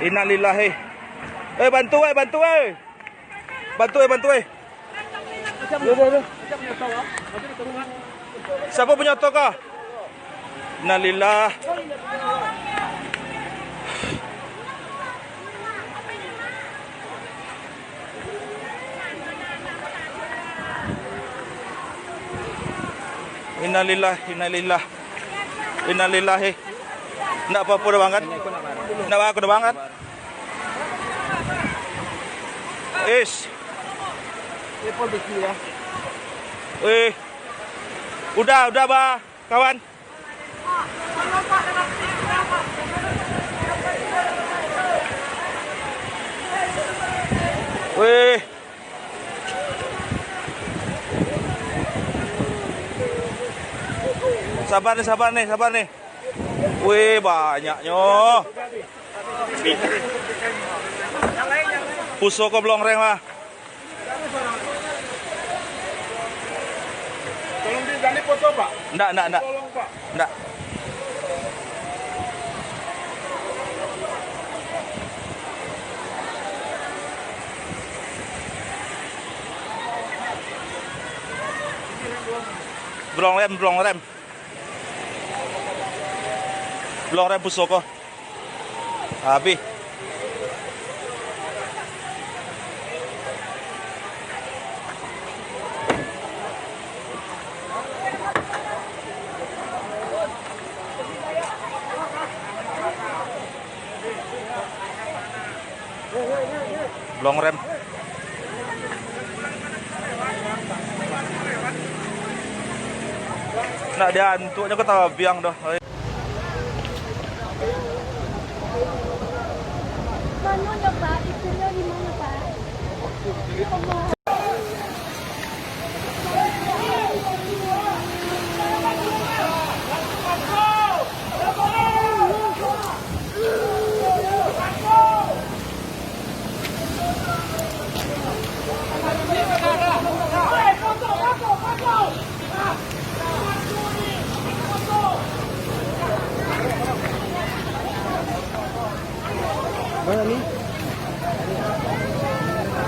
Innalillahi. Bantu bantu Bantu. Siapa punya otot kah? Innalillah. Innalillahi. Nggak apa-apa udah banget. Nggak apa-apa udah banget. Udah bah, kawan. Sabar nih. Banyaknya. Puso ko belum reng lah. Tolong diganti foto, Pak. Enggak. Tolong, Pak. Enggak. Belum rem. Belum rem puso ko. Habis. Belum rem. Nak dia antuknya ketawa biang dah. Mana Pak? Itunya di mana Pak? Mana nih?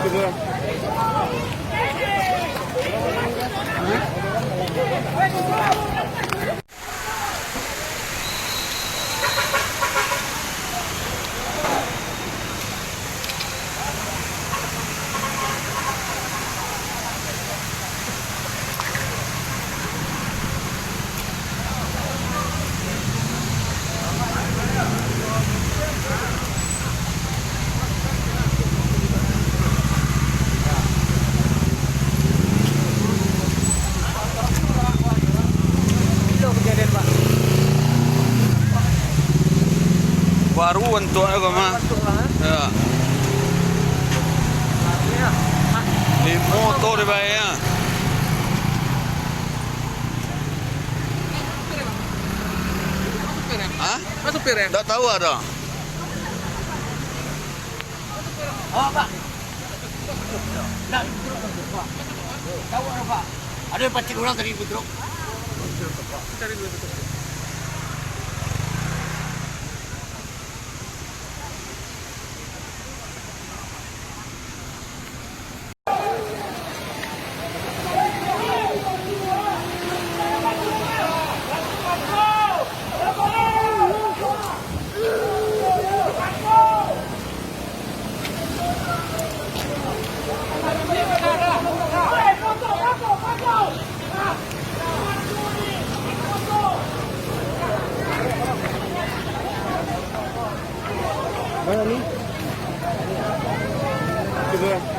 Coba. Baru untuk aku mah. Ya. Di motor di bayar. Hah? Masuk piring. Enggak tahu ada. Oh, Pak. Tahu apa, Pak? Ada 4 orang tadi budruk. Cari dulu. Mana nih? Coba.